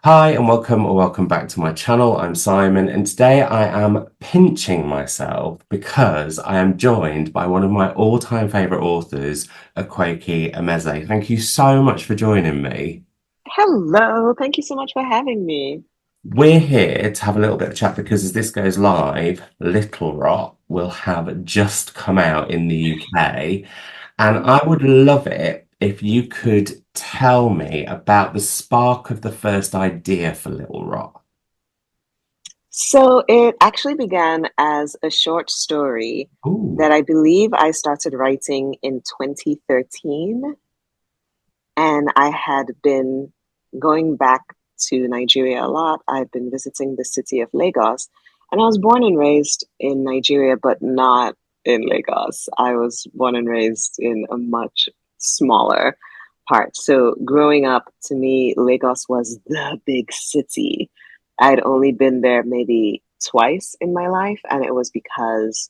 Hi and welcome or welcome back to my channel. I'm Simon and today I am pinching myself because I am joined by one of my all-time favorite authors, Akwaeke Emezi. Thank you so much for joining me. Hello, thank you so much for having me. We're here to have a little bit of chat because as this goes live, Little Rock will have just come out in the UK, and I would love it if you could tell me about the spark of the first idea for Little Rock. So it actually began as a short story Ooh. that I believe I started writing in 2013. And I had been going back to Nigeria a lot. I've been visiting the city of Lagos. And I was born and raised in Nigeria, but not in Lagos. I was born and raised in a much smaller part. So growing up, to me, Lagos was the big city. I'd only been there maybe twice in my life, and it was because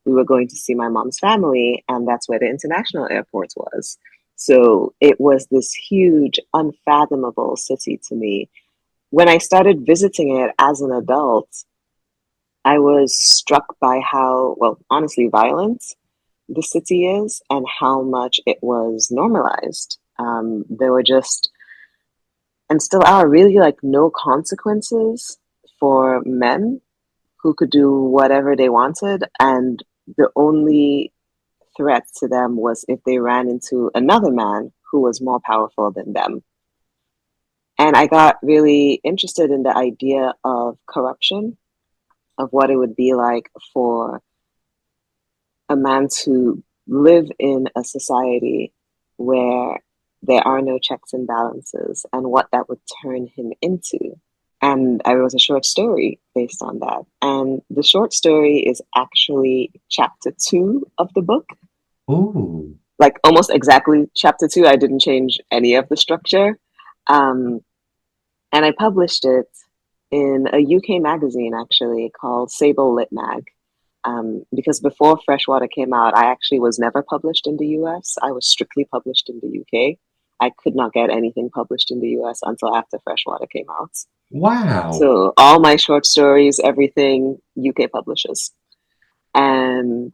we were going to see my mom's family, and that's where the international airport was. So it was this huge, unfathomable city to me. When I started visiting it as an adult, I was struck by how, well, honestly, violent the city is and how much it was normalized. There were just, and still are, really like no consequences for men who could do whatever they wanted. And the only threat to them was if they ran into another man who was more powerful than them. And I got really interested in the idea of corruption, of what it would be like for a man to live in a society where there are no checks and balances and what that would turn him into. And I wrote a short story based on that. And the short story is actually chapter two of the book, Ooh. like almost exactly chapter two. I didn't change any of the structure. Um, and I published it in a UK magazine actually called Sable Lit Mag. Because before Freshwater came out, I actually was never published in the US. I was strictly published in the UK. I could not get anything published in the US until after Freshwater came out. Wow. So all my short stories, everything UK publishes. And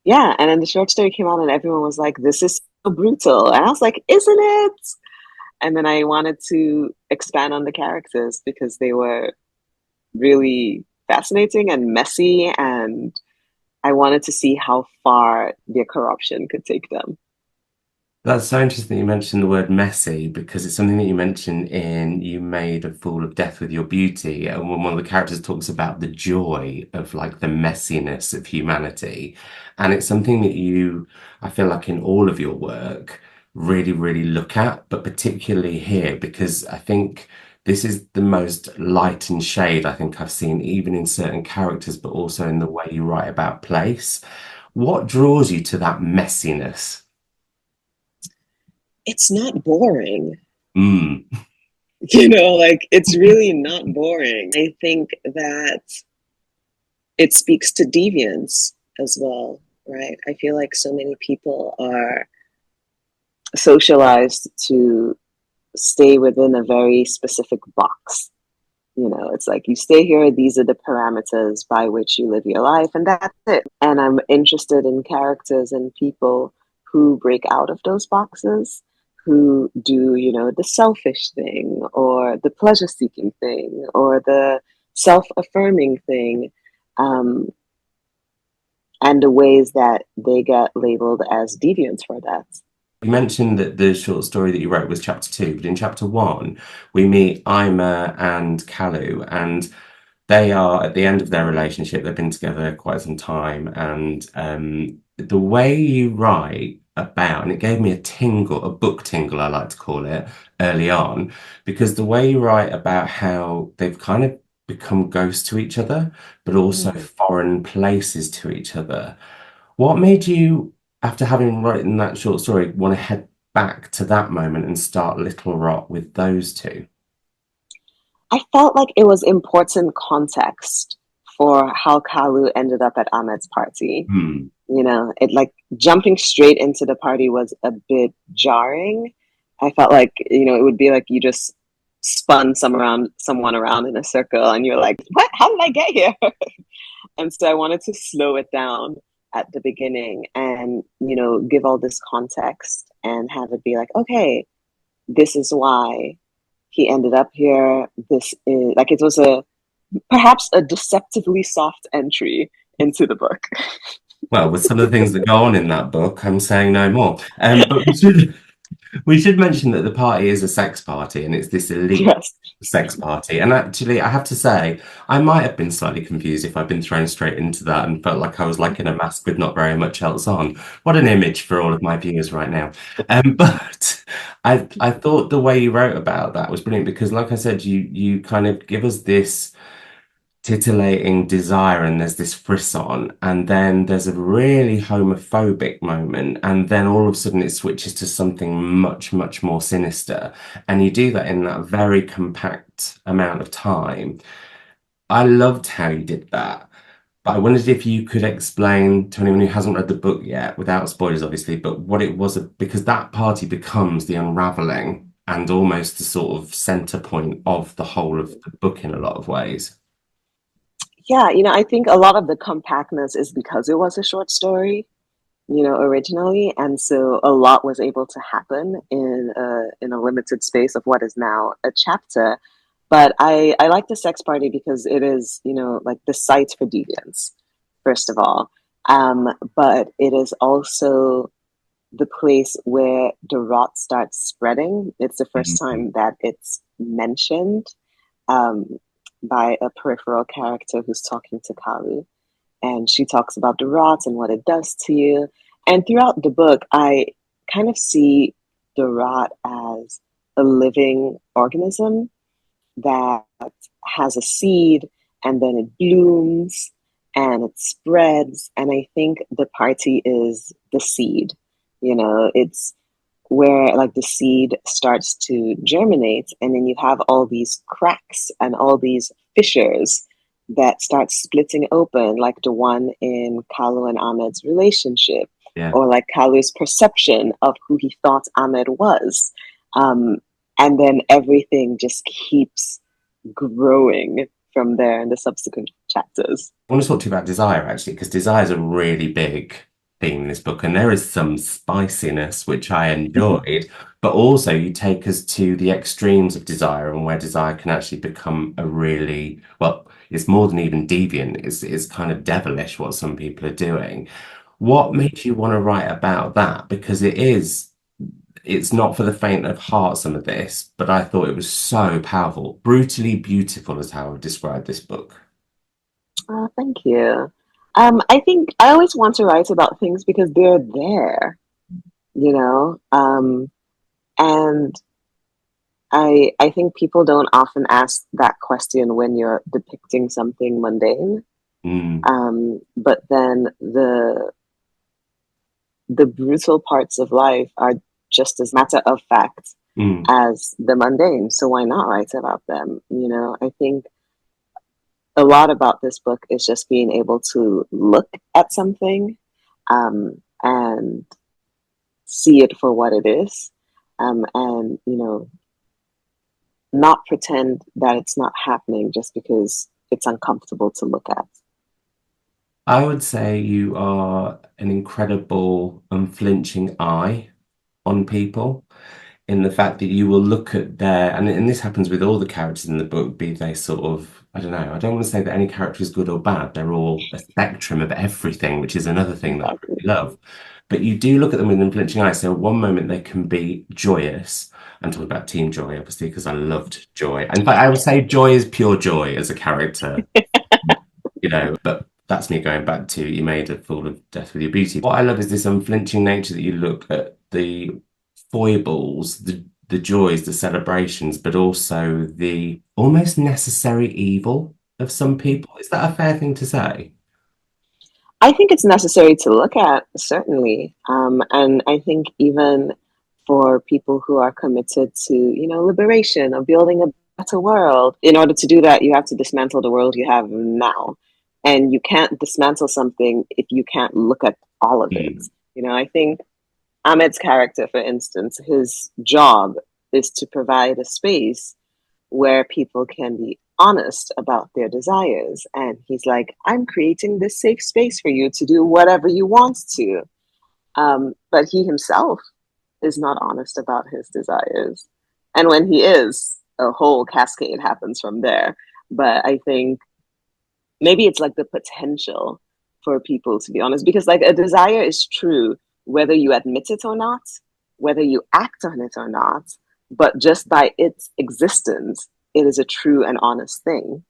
yeah, and then the short story came out and everyone was like, this is so brutal. And I was like, isn't it? And then I wanted to expand on the characters because they were really fascinating and messy, and I wanted to see how far their corruption could take them. That's so interesting that you mentioned the word messy because it's something that you mentioned in You Made a Fool of Death with Your Beauty. And when one of the characters talks about the joy of like the messiness of humanity. And it's something that you, I feel like in all of your work, really, really look at, but particularly here because I think this is the most light and shade I think I've seen, even in certain characters, but also in the way you write about place. What draws you to that messiness? It's not boring. Mm. Like it's really not boring. I think that it speaks to deviance as well, right? I feel like so many people are socialized to stay within a very specific box. It's like you stay here, these are the parameters by which you live your life, and that's it. And I'm interested in characters and people who break out of those boxes, who do, the selfish thing, or the pleasure seeking thing, or the self affirming thing, um, and the ways that they get labeled as deviants for that. You mentioned that the short story that you wrote was chapter two, but in chapter one, we meet Ima and Kalu, and they are at the end of their relationship. They've been together quite some time, and the way you write about, and it gave me a tingle, a book tingle, I like to call it, early on, because the way you write about how they've kind of become ghosts to each other, but also Mm. foreign places to each other. What made you, after having written that short story, want to head back to that moment and start Little Rock with those two? I felt like it was important context for how Kalu ended up at Ahmed's party. Hmm. It like jumping straight into the party was a bit jarring. I felt like, it would be like you just spun someone around in a circle, and you're like, what? How did I get here? And so I wanted to slow it down at the beginning and, give all this context and have it be like, okay, this is why he ended up here. This is like, it was perhaps a deceptively soft entry into the book. Well, with some of the things that go on in that book, I'm saying no more. But we should mention that the party is a sex party and it's this elite Yes. sex party. And actually, I have to say, I might have been slightly confused if I'd been thrown straight into that and felt like I was like in a mask with not very much else on. What an image for all of my viewers right now. But I thought the way you wrote about that was brilliant because, like I said, you kind of give us this titillating desire and there's this frisson and then there's a really homophobic moment and then all of a sudden it switches to something much much more sinister and you do that in that very compact amount of time. I loved how you did that, but I wondered if you could explain to anyone who hasn't read the book yet, without spoilers obviously, but what it was, because that party becomes the unraveling and almost the sort of center point of the whole of the book in a lot of ways. Yeah, I think a lot of the compactness is because it was a short story, originally, and so a lot was able to happen in a limited space of what is now a chapter. But I like the sex party because it is, like the site for deviance, first of all. But it is also the place where the rot starts spreading. It's the first time that it's mentioned um, by a peripheral character who's talking to Kalu. And she talks about the rot and what it does to you. And throughout the book, I kind of see the rot as a living organism that has a seed and then it blooms and it spreads. And I think the party is the seed. It's where like the seed starts to germinate, and then you have all these cracks and all these fissures that start splitting open, like the one in Kalu and Ahmed's relationship, Yeah. or like Kalu's perception of who he thought Ahmed was. Um, and then everything just keeps growing from there in the subsequent chapters. I want to talk to you about desire actually, because desire is a really big theme in this book, and there is some spiciness which I enjoyed, but also you take us to the extremes of desire and where desire can actually become a really, well, it's more than even deviant, it's kind of devilish what some people are doing. What made you want to write about that? Because it's not for the faint of heart, some of this, but I thought it was so powerful. Brutally beautiful is how I would describe this book. Oh, thank you. I think I always want to write about things because they're there, you know. And I think people don't often ask that question when you're depicting something mundane. Mm, But then the brutal parts of life are just as matter of fact mm. as the mundane. So why not write about them? I think a lot about this book is just being able to look at something and see it for what it is, and not pretend that it's not happening just because it's uncomfortable to look at. I would say you are an incredible, unflinching eye on people in the fact that you will look at and this happens with all the characters in the book, be they sort of, I don't know, I don't want to say that any character is good or bad. They're all a spectrum of everything, which is another thing that I Exactly. really love. But you do look at them with an unflinching eye. So one moment they can be joyous. I'm talking about Team Joy, obviously, because I loved Joy. In fact, I would say Joy is pure joy as a character, but that's me going back to you made a fool of death with your beauty. What I love is this unflinching nature that you look at the foibles, the joys, the celebrations, but also the almost necessary evil of some people. Is that a fair thing to say? I think it's necessary to look at, certainly. And I think even for people who are committed to, liberation or building a better world, in order to do that, you have to dismantle the world you have now. And you can't dismantle something if you can't look at all of it. Mm. I think Ahmed's character, for instance, his job is to provide a space where people can be honest about their desires. And he's like, I'm creating this safe space for you to do whatever you want to. But he himself is not honest about his desires. And when he is, a whole cascade happens from there. But I think maybe it's like the potential for people to be honest, because like a desire is true whether you admit it or not, whether you act on it or not, but just by its existence, it is a true and honest thing.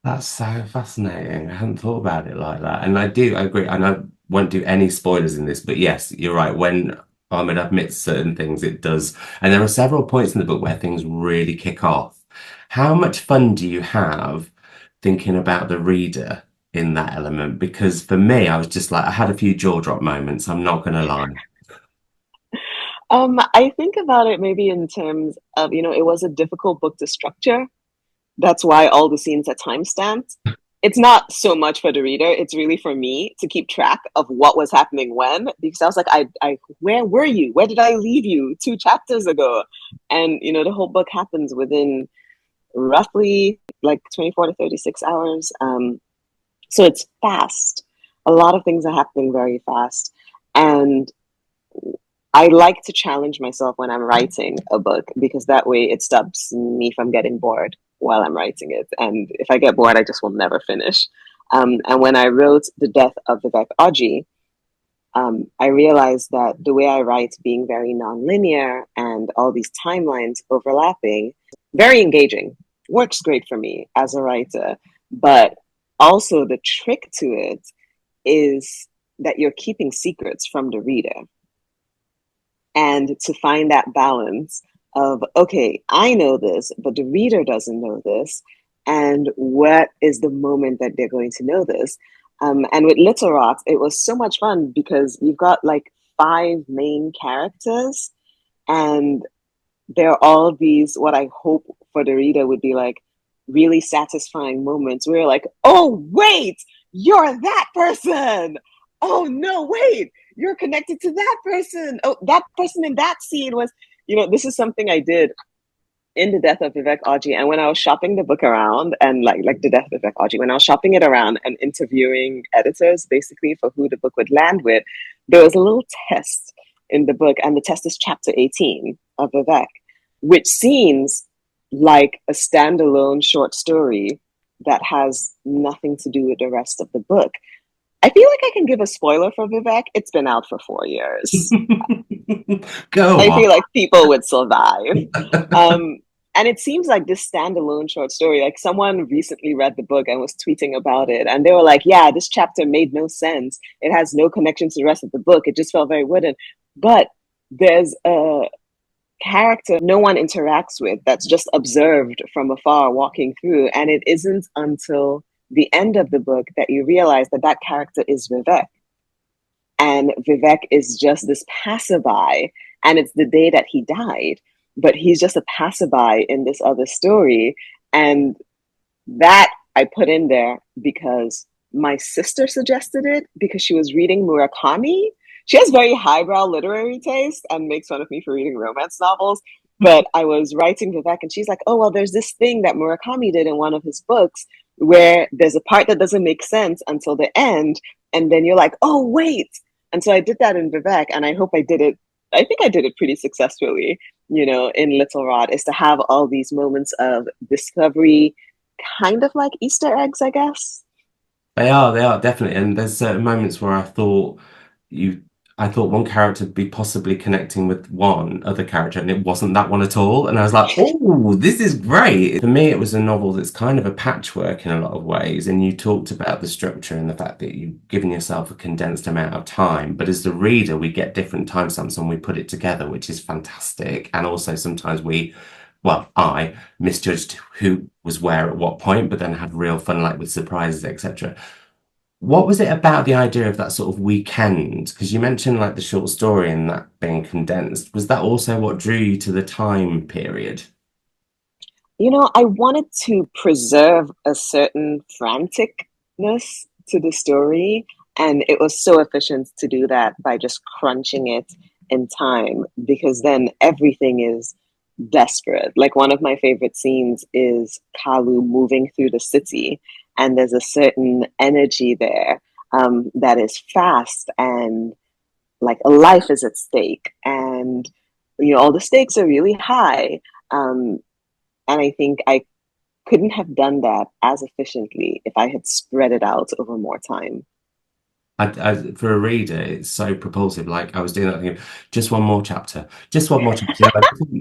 That's so fascinating. I hadn't thought about it like that. And I agree. And I won't do any spoilers in this, but yes, you're right. When Ahmed admits certain things, it does. And there are several points in the book where things really kick off. How much fun do you have thinking about the reader in that element? Because for me, I was just like, I had a few jaw drop moments, I'm not going to lie. I think about it maybe in terms of, it was a difficult book to structure. That's why all the scenes are timestamped. It's not so much for the reader, it's really for me to keep track of what was happening when, because I was like, where were you? Where did I leave you 2 chapters ago? And, the whole book happens within roughly like 24 to 36 hours. So it's fast. A lot of things are happening very fast. And I like to challenge myself when I'm writing a book because that way it stops me from getting bored while I'm writing it. And if I get bored, I just will never finish. And when I wrote The Death of Vivek Oji, I realized that the way I write, being very nonlinear and all these timelines overlapping, very engaging, works great for me as a writer. But also, the trick to it is that you're keeping secrets from the reader. And to find that balance of, okay, I know this, but the reader doesn't know this. And what is the moment that they're going to know this? And with Little Rot, it was so much fun because you've got like 5 main characters, and they're all these, what I hope for the reader would be like really satisfying moments where you're like, oh, wait, you're that person. Oh, no, wait, you're connected to that person. Oh, that person in that scene was, this is something I did in The Death of Vivek Oji. And when I was shopping the book around and like The Death of Vivek Oji, when I was shopping it around and interviewing editors basically for who the book would land with, there was a little test in the book, and the test is chapter 18 of Vivek, which seems like a standalone short story that has nothing to do with the rest of the book. I feel like I can give a spoiler for Vivek. It's been out for 4 years. Go I on. feel like people would survive. Um, and it seems like this standalone short story, like someone recently read the book and was tweeting about it. And they were like, yeah, this chapter made no sense. It has no connection to the rest of the book. It just felt very wooden. But there's a character no one interacts with that's just observed from afar walking through. And it isn't until the end of the book that you realize that that character is Vivek. And Vivek is just this passerby. And it's the day that he died, but he's just a passerby in this other story. And that I put in there because my sister suggested it because she was reading Murakami. She has very highbrow literary taste and makes fun of me for reading romance novels. But I was writing Vivek, and she's like, oh, well, there's this thing that Murakami did in one of his books where there's a part that doesn't make sense until the end. And then you're like, oh, wait. And so I did that in Vivek, and I hope I did it. I think I did it pretty successfully, in Little Rod, is to have all these moments of discovery, kind of like Easter eggs, I guess. They are definitely. And there's certain moments where you, I thought one character would be possibly connecting with one other character, and it wasn't that one at all. And I was like, oh, this is great. For me, it was a novel that's kind of a patchwork in a lot of ways. And you talked about the structure and the fact that you've given yourself a condensed amount of time. But as the reader, we get different timestamps when we put it together, which is fantastic. And also sometimes I misjudged who was where at what point, but then had real fun, like with surprises, etc. What was it about the idea of that sort of weekend? Because you mentioned like the short story and that being condensed. Was that also what drew you to the time period? I wanted to preserve a certain franticness to the story, and it was so efficient to do that by just crunching it in time because then everything is desperate. Like one of my favorite scenes is Kalu moving through the city, and there's a certain energy there that is fast and like a life is at stake, and all the stakes are really high. Um, and I think I couldn't have done that as efficiently if I had spread it out over more time. For a reader, it's so propulsive. Like I was doing that thing, just one more chapter, just one more chapter.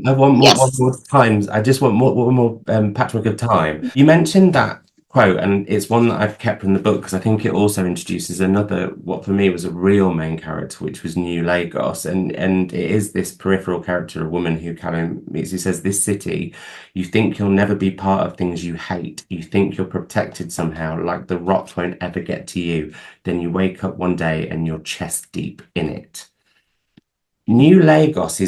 I want more, one Yes. more times. I just want more, one more patchwork of time. You mentioned that quote, and it's one that I've kept in the book because I think it also introduces another, what for me was a real main character, which was New Lagos, and it is this peripheral character, a woman who Callum meets, who says, "This city, you think you'll never be part of things you hate. You think you're protected somehow, like the rot won't ever get to you." Then you wake up one day and you're chest deep in it. New Lagos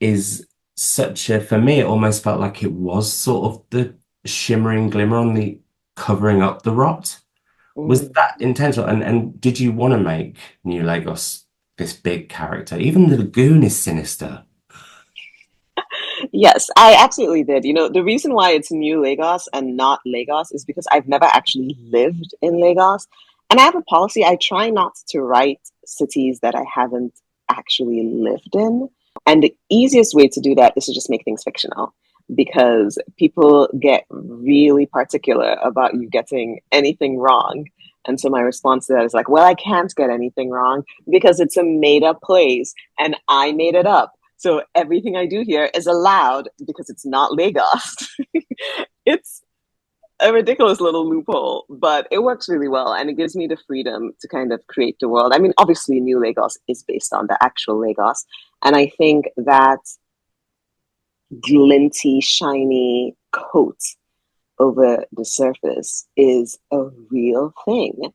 is such a, for me, it almost felt like it was sort of the shimmering glimmer on the covering up the rot. Was Mm. that intentional? And did you want to make New Lagos this big character? Even the lagoon is sinister. Yes, I absolutely did. The reason why it's New Lagos and not Lagos is because I've never actually lived in Lagos. And I have a policy, I try not to write cities that I haven't actually lived in. And the easiest way to do that is to just make things fictional because people get really particular about you getting anything wrong. And so my response to that is like, well, I can't get anything wrong because it's a made up place and I made it up. So everything I do here is allowed because it's not Lagos. It's a ridiculous little loophole, but it works really well and it gives me the freedom to kind of create the world. I mean, obviously, New Lagos is based on the actual Lagos. And I think that glinty, shiny coat over the surface is a real thing.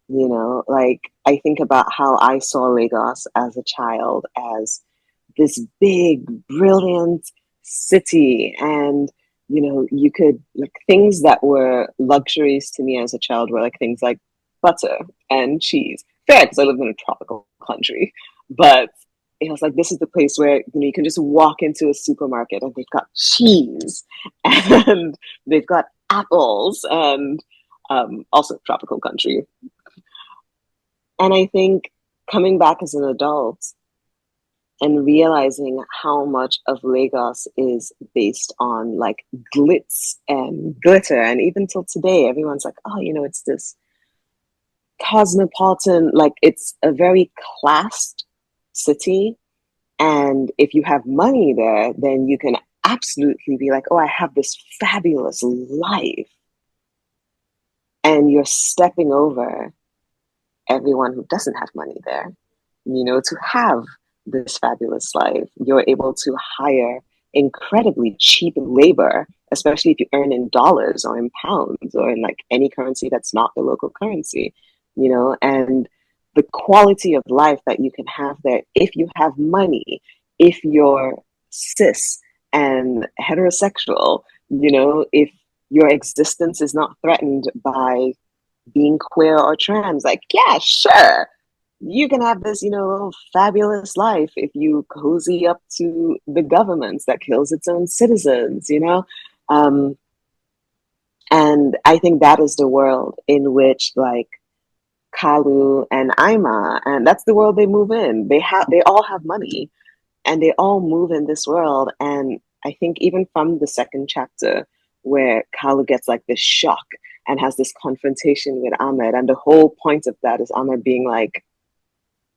Like I think about how I saw Lagos as a child as this big, brilliant city. And, you could, like, things that were luxuries to me as a child were like things like butter and cheese. Fair, because I lived in a tropical country. But it was like, this is the place where, you can just walk into a supermarket and they've got cheese and they've got apples and also tropical country. And I think coming back as an adult, and realizing how much of Lagos is based on like glitz and glitter. And even till today, everyone's like, oh, it's this cosmopolitan, like it's a very classed city. And if you have money there, then you can absolutely be like, oh, I have this fabulous life. And you're stepping over everyone who doesn't have money there, to have this fabulous life. You're able to hire incredibly cheap labor, especially if you earn in dollars or in pounds or in like any currency that's not the local currency, and the quality of life that you can have there if you have money, if you're cis and heterosexual, if your existence is not threatened by being queer or trans, like, yeah, sure, you can have this, little fabulous life if you cozy up to the government that kills its own citizens, Um, and I think that is the world in which, like, Kalu and Ima, and that's the world they move in. They all have money, and they all move in this world. And I think even from the second chapter, where Kalu gets like this shock and has this confrontation with Ahmed, and the whole point of that is Ahmed being like,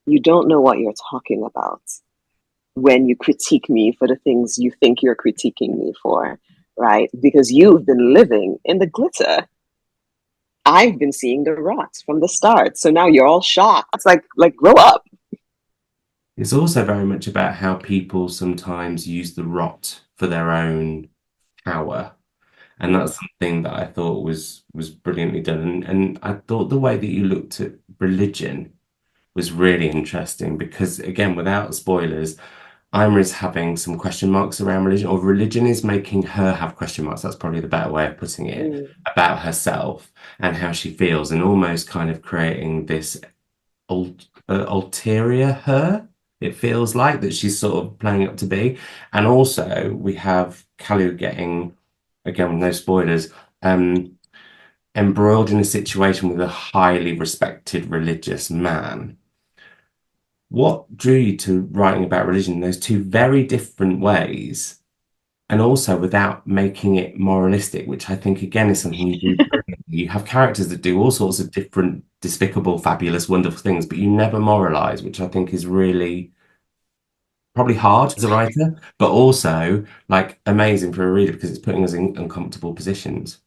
you don't know what you're talking about when you critique me for the things you think you're critiquing me for, right? Because you've been living in the glitter. I've been seeing the rot from the start. So now you're all shocked. It's like grow up. It's also very much about how people sometimes use the rot for their own power. And Mm, that's something that I thought was brilliantly done. And I thought the way that you looked at religion was really interesting because, again, without spoilers, Ima is having some question marks around religion, or religion is making her have question marks. That's probably the better way of putting it, mm, about herself and how she feels, and almost kind of creating this ulterior her. it feels like that she's sort of playing up to be. And also we have Kalu getting, again, with no spoilers, um, embroiled in a situation with a highly respected religious man. What drew you to writing about religion in those two very different ways? And also without making it moralistic, which I think again is something you do brilliantly. You have characters that do all sorts of different, despicable, fabulous, wonderful things, but you never moralize, which I think is really probably hard as a writer, but also like amazing for a reader because it's putting us in uncomfortable positions.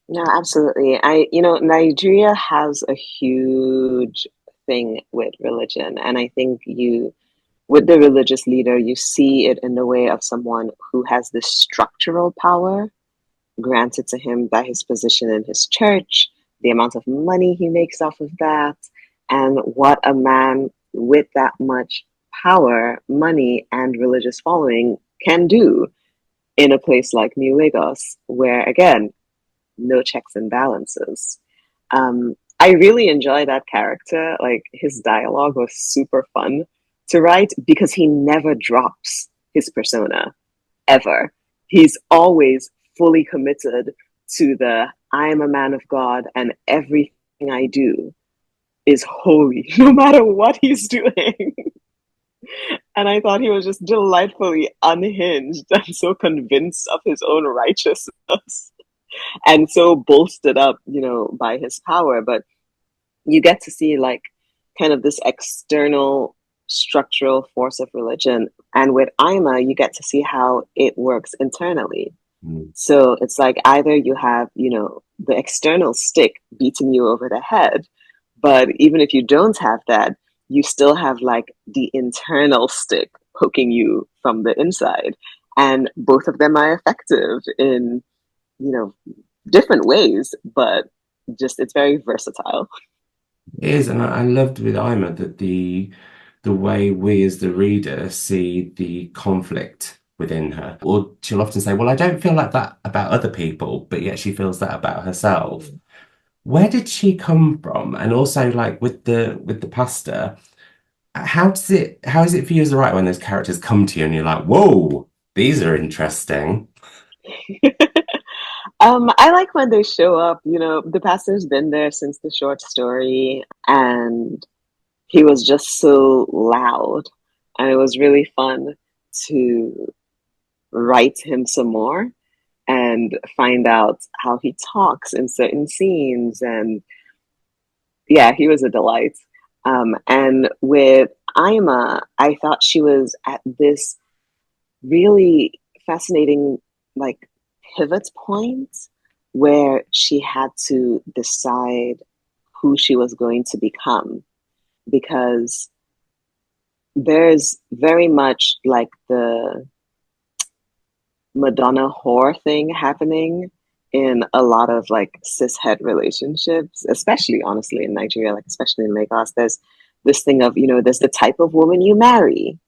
No, absolutely. Nigeria has a huge thing with religion, and I think with the religious leader, you see it in the way of someone who has this structural power granted to him by his position in his church, the amount of money he makes off of that, and what a man with that much power, money, and religious following can do in a place like New Lagos, where again, no checks and balances. I really enjoy that character. Like his dialogue was super fun to write because he never drops his persona ever. He's always fully committed to the I am a man of God and everything I do is holy, no matter what he's doing. And I thought he was just delightfully unhinged and so convinced of his own righteousness and so bolstered up, by his power. But you get to see like kind of this external structural force of religion. And with Ima, you get to see how it works internally. Mm. So it's like either you have, the external stick beating you over the head, but even if you don't have that, you still have like the internal stick poking you from the inside. And both of them are effective in, you know, different ways, but just it's very versatile. It is, and I loved with Ima that the way we as the reader see the conflict within her. Or she'll often say, "Well, I don't feel like that about other people," but yet she feels that about herself. Where did she come from? And also, like with the pasta, how is it for you as a writer when those characters come to you and you're like, "Whoa, these are interesting." I like when they show up. The pastor's been there since the short story, and he was just so loud, and it was really fun to write him some more and find out how he talks in certain scenes. And yeah, he was a delight. And with Ima, I thought she was at this really fascinating, like, pivot point where she had to decide who she was going to become because there's very much like the Madonna whore thing happening in a lot of like cishet relationships, especially honestly in Nigeria, like especially in Lagos. There's this thing of, there's the type of woman you marry.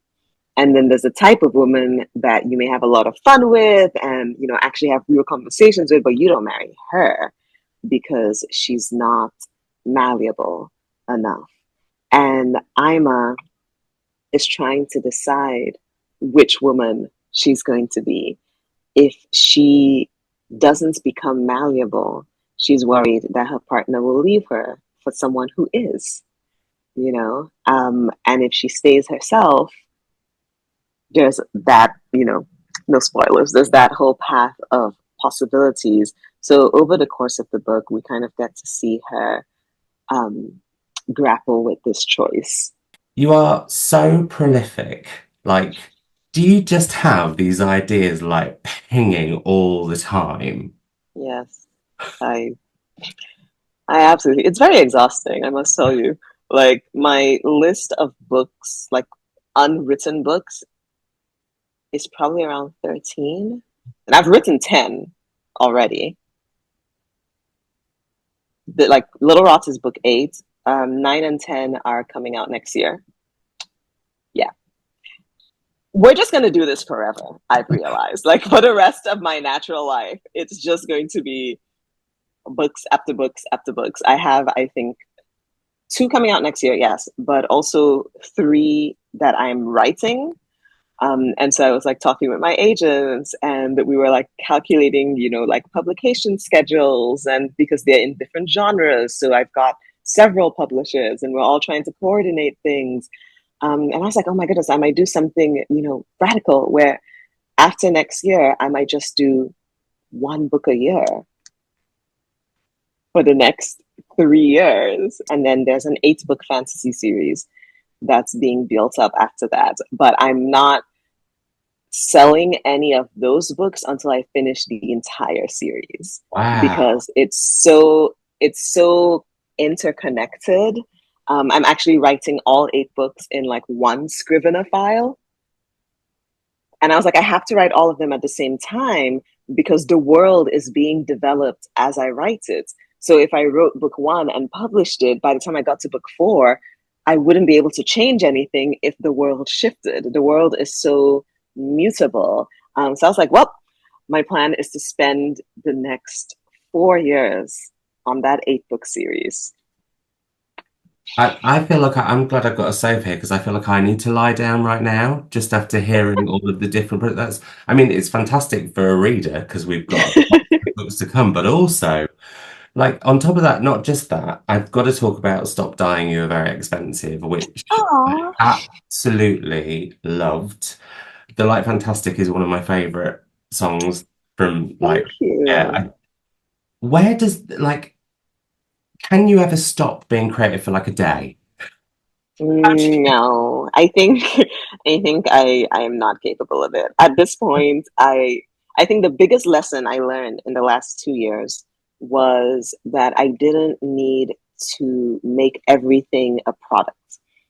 And then there's a type of woman that you may have a lot of fun with and, actually have real conversations with, but you don't marry her because she's not malleable enough. And Ima is trying to decide which woman she's going to be. If she doesn't become malleable, she's worried that her partner will leave her for someone who is, and if she stays herself, there's that, no spoilers, there's that whole path of possibilities. So over the course of the book, we kind of get to see her um, grapple with this choice. You are so prolific. Like, do you just have these ideas like pinging all the time? Yes, I I absolutely. It's very exhausting, I must tell you. Like my list of books, like unwritten books, is probably around 13. And I've written 10 already. Like Little Rot is book 8. 9 and 10 are coming out next year. Yeah. We're just going to do this forever, I've realized. Like for the rest of my natural life, it's just going to be books after books after books. I have, I think, two coming out next year, yes, but also three that I'm writing. And so I was like talking with my agents, and we were like calculating, like publication schedules, and because they're in different genres. So I've got several publishers, and we're all trying to coordinate things. And I was like, oh my goodness, I might do something, radical where after next year, I might just do one book a year for the next 3 years. And then there's an 8 book fantasy series that's being built up after that. But I'm not selling any of those books until I finish the entire series Wow. because it's so interconnected. I'm actually writing all 8 books in like one Scrivener file. And I was like, I have to write all of them at the same time because the world is being developed as I write it. So if I wrote book 1 and published it, by the time I got to book 4, I wouldn't be able to change anything if the world shifted. The world is so mutable. So I was like, well, my plan is to spend the next 4 years on that 8 book series. I feel like I'm glad I've got a save here because I feel like I need to lie down right now just after hearing all of the different. But I mean, it's fantastic for a reader because we've got lots of books to come, but also, like, on top of that, not just that, I've got to talk about Stop Dying, You Are Very Expensive, which I Oh, absolutely loved. The Light Fantastic is one of my favorite songs from, thank like, yeah. you. Where does, like, can you ever stop being creative for like a day? No, I think I am not capable of it. At this point, I think the biggest lesson I learned in the last 2 years was that I didn't need to make everything a product.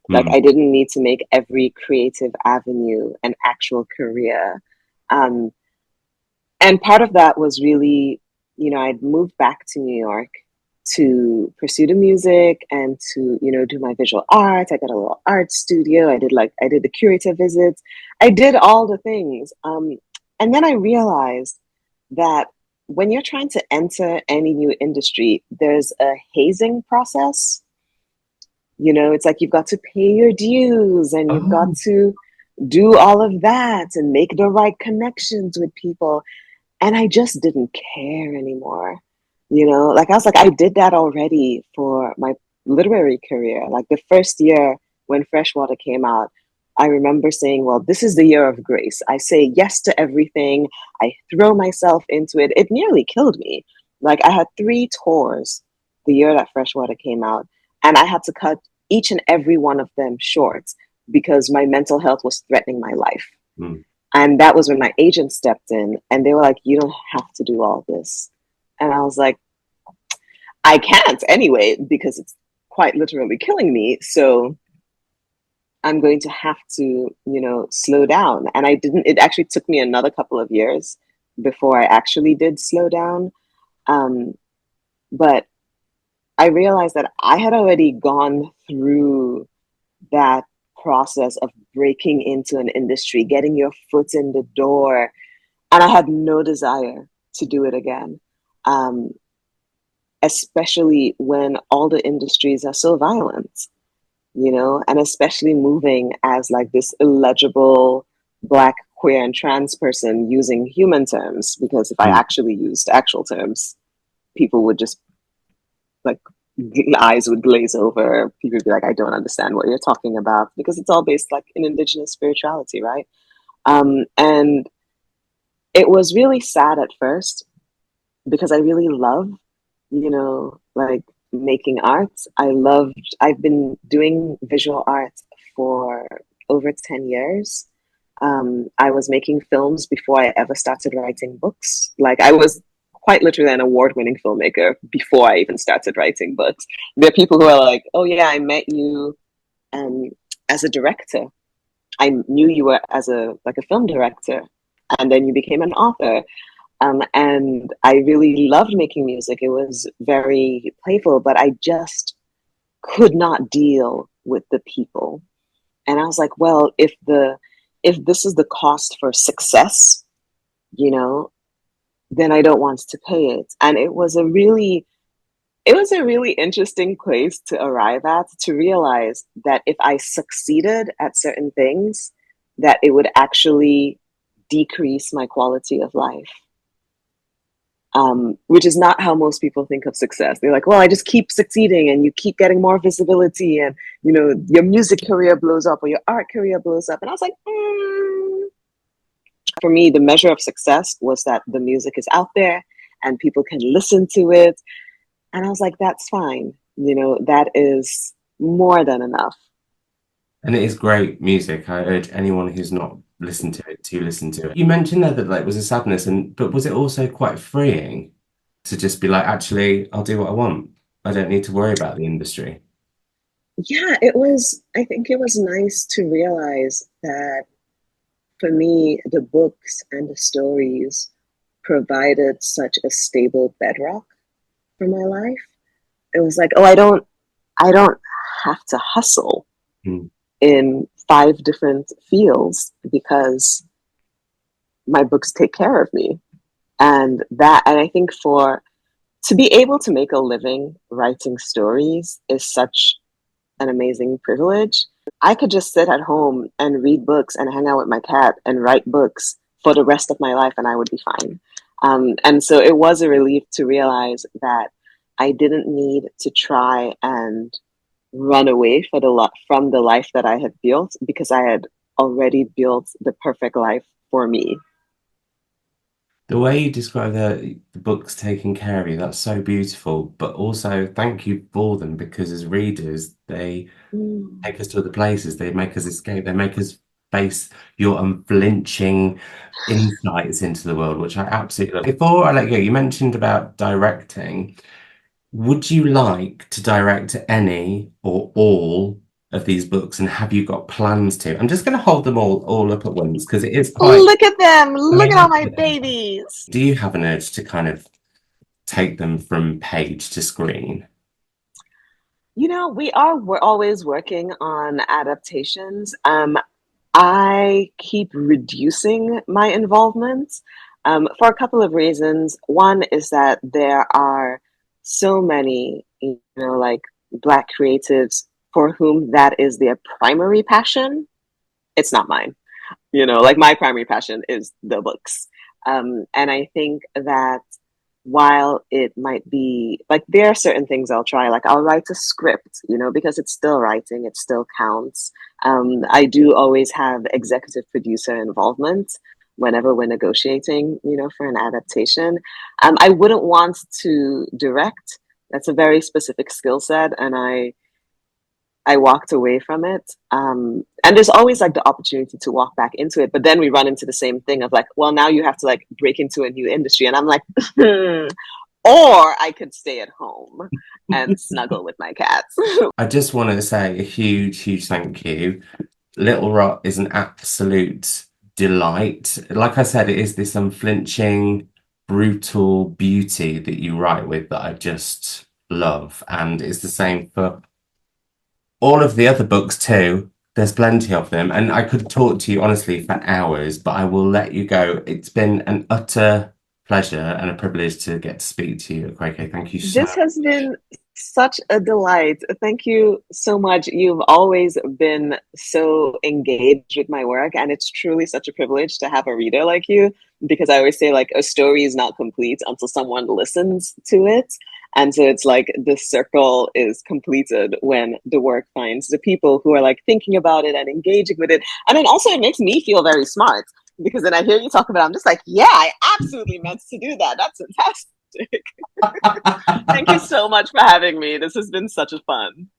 Like Hmm. I didn't need to make every creative avenue an actual career. Um, and part of that was really, I'd moved back to New York to pursue the music and to, do my visual art. I got a little art studio. I did the curator visits. I did all the things. And then I realized that when you're trying to enter any new industry, there's a hazing process. It's like you've got to pay your dues and you've got Oh, to do all of that and make the right connections with people. And I just didn't care anymore. Like I was like, I did that already for my literary career. Like the first year when Freshwater came out, I remember saying, well, this is the year of grace. I say yes to everything. I throw myself into it. It nearly killed me. Like I had 3 tours the year that Freshwater came out, and I had to cut each and every one of them short because my mental health was threatening my life. hmm. And that was when my agent stepped in and they were like, you don't have to do all this. And I was like, I can't anyway, because it's quite literally killing me. So I'm going to have to, slow down. And it actually took me another couple of years before I actually did slow down. Um, but I realized that I had already gone through that process of breaking into an industry, getting your foot in the door, and I had no desire to do it again. Um, Especially when all the industries are so violent, and especially moving as like this illegible Black, queer, and trans person using human terms, because if I Hmm. actually used actual terms, people would just like eyes would glaze over. People would be like, I don't understand what you're talking about, because it's all based like in indigenous spirituality, right? And it was really sad at first because I really love, like making art. I've been doing visual art for over 10 years. I was making films before I ever started writing books. Like I was quite literally an award-winning filmmaker before I even started writing books. There are people who are like, oh yeah, I met you um, as a director. I knew you were as a film director, and then you became an author. And I really loved making music. It was very playful, but I just could not deal with the people. And I was like, well, if this is the cost for success, you know, then I don't want to pay it. And it was a really it was a really interesting place to arrive at, to realize that if I succeeded at certain things, that it would actually decrease my quality of life. Which is not how most people think of success. They're like, well, I just keep succeeding and you keep getting more visibility and, you know, your music career blows up or your art career blows up. And I was like, for me, the measure of success was that the music is out there and people can listen to it. And I was like, that's fine. You know, that is more than enough. And it is great music. I urge anyone who's not listened to it to listen to it. You mentioned there that like it was a sadness, and but was it also quite freeing to just be like, actually, I'll do what I want. I don't need to worry about the industry. Yeah, it was, I think it was nice to realize that for me, the books and the stories provided such a stable bedrock for my life. It was like, oh, I don't have to hustle Mm. in five different fields because my books take care of me. And I think for to be able to make a living writing stories is such an amazing privilege. I could just sit at home and read books and hang out with my cat and write books for the rest of my life, and I would be fine. And so it was a relief to realize that I didn't need to try and run away from the life that I had built because I had already built the perfect life for me. The way you describe the books taking care of you, that's so beautiful. But also, thank you for them because as readers, they Mm. take us to other places. They make us escape. They make us face your unflinching insights into the world, which I absolutely love. Before I let you go, you mentioned about directing. Would you like to direct any or all of these books, and have you got plans to? I'm just going to hold them all up at once because it is quite. Look at them. I Look mean, at all look my at them. babies. Do you have an urge to kind of take them from page to screen? You know, we're always working on adaptations. I keep reducing my involvement for a couple of reasons. One is that there are so many, you know, like Black creatives for whom that is their primary passion. It's not mine. You know, like my primary passion is the books. And I think that while it might be like there are certain things I'll try, like I'll write a script, you know, because it's still writing, it still counts. I do always have executive producer involvement whenever we're negotiating, you know, for an adaptation. I wouldn't want to direct. That's a very specific skill set, and I walked away from it. And there's always like the opportunity to walk back into it. But then we run into the same thing of like, well, now you have to like break into a new industry. And I'm like, or I could stay at home and snuggle with my cats. I just want to say a huge, huge thank you. Little Rock is an absolute delight. Like I said, it is this unflinching, brutal beauty that you write with that I just love. And it's the same for all of the other books too. There's plenty of them, and I could talk to you honestly for hours, but I will let you go. It's been an utter pleasure and a privilege to get to speak to you, Akwaeke. Thank you so. This has been such a delight. Thank you so much. You've always been so engaged with my work, and it's truly such a privilege to have a reader like you because I always say, like, a story is not complete until someone listens to it. And so it's like the circle is completed when the work finds the people who are like thinking about it and engaging with it. And then also, it makes me feel very smart because then I hear you talk about it, I'm just like, yeah, I absolutely meant to do that. That's fantastic. Thank you so much for having me. This has been such a fun.